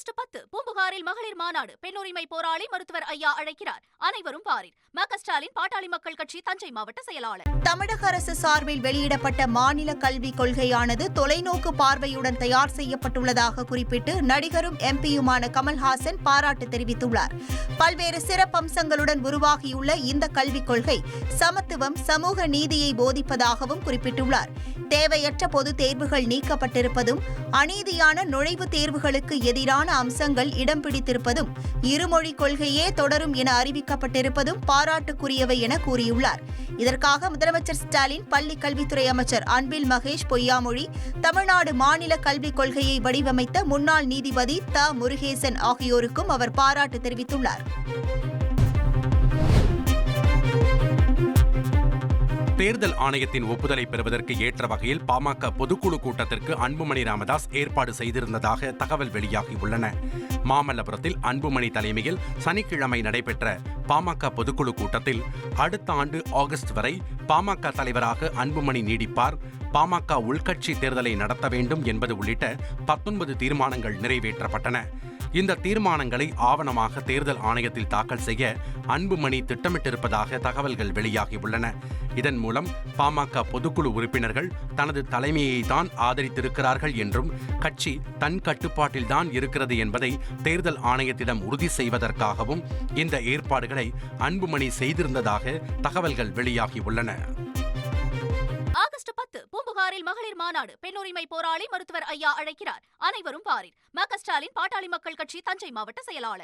August 10 பூம்புகாரில் மகளிர் மாநாடு. பெண் உரிமை போராளி மருத்துவர் ஐயா அழைக்கிறார். அனைவரும் பாரீர். ம.க. ஸ்டாலின் பாட்டாளி மக்கள் கட்சி தஞ்சை மாவட்ட செயலாளர். தமிழக அரசு சார்பில் வெளியிடப்பட்ட மாநில கல்விக் கொள்கையானது தொலைநோக்கு பார்வையுடன் தயார் செய்யப்பட்டுள்ளதாக குறிப்பிட்டு நடிகரும் எம்பியுமான கமல்ஹாசன் பாராட்டு தெரிவித்துள்ளார். பல்வேறு சிறப்பம்சங்களுடன் உருவாகியுள்ள இந்த கல்விக் கொள்கை சமத்துவம், சமூக நீதியை போதிப்பதாகவும் குறிப்பிட்டுள்ளார். தேவையற்ற பொதுத் தேர்வுகள் நீக்கப்பட்டிருப்பதும், அநீதியான நுழைவுத் தேர்வுகளுக்கு எதிரான அம்சங்கள் இடம் பிடித்திருப்பதும், இருமொழிக் கொள்கையே தொடரும் என அறிவிக்கப்பட்டிருப்பதும் பாராட்டுக்குரியவை என கூறியுள்ளார். இதற்காக முதலமைச்சர் ஸ்டாலின், பள்ளிக் கல்வித்துறை அமைச்சர் அன்பில் மகேஷ் பொய்யாமொழி, தமிழ்நாடு மாநில கல்விக் கொள்கையை வடிவமைத்த முன்னாள் நீதிபதி த. முருகேசன் ஆகியோருக்கும் அவர் பாராட்டு தெரிவித்துள்ளார். தேர்தல் ஆணையத்தின் ஒப்புதலை பெறுவதற்கு ஏற்ற வகையில் பாமக பொதுக்குழு கூட்டத்திற்கு அன்புமணி ராமதாஸ் ஏற்பாடு செய்திருந்ததாக தகவல் வெளியாகியுள்ளன. மாமல்லபுரத்தில் அன்புமணி தலைமையில் சனிக்கிழமை நடைபெற்ற பாமக பொதுக்குழு கூட்டத்தில் அடுத்த ஆண்டு ஆகஸ்ட் வரை பாமக தலைவராக அன்புமணி நீடிப்பார், பாமக உள்கட்சி தேர்தலை நடத்த வேண்டும் என்பது உள்ளிட்ட 19 தீர்மானங்கள் நிறைவேற்றப்பட்டன. இந்த தீர்மானங்களை ஆவணமாக தேர்தல் ஆணையத்தில் தாக்கல் செய்ய அன்புமணி திட்டமிட்டிருப்பதாக தகவல்கள் வெளியாகியுள்ளன. இதன் மூலம் பாமக பொதுக்குழு உறுப்பினர்கள் தனது தலைமையை தான் ஆதரித்திருக்கிறார்கள் என்றும், கட்சி தன் கட்டுப்பாட்டில்தான் இருக்கிறது என்பதை தேர்தல் ஆணையத்திடம் உறுதி செய்வதற்காகவும் இந்த ஏற்பாடுகளை அன்புமணி செய்திருந்ததாக தகவல்கள் வெளியாகியுள்ளன. ஆகஸ்ட் 10 பூம்புகாரில் மகளிர் மாநாடு. பெண் உரிமை போராளி மருத்துவர் ஐயா அழைக்கிறார். அனைவரும் பாரீர். ம.க. ஸ்டாலின் பாட்டாளி மக்கள் கட்சி தஞ்சை மாவட்ட செயலாளர்.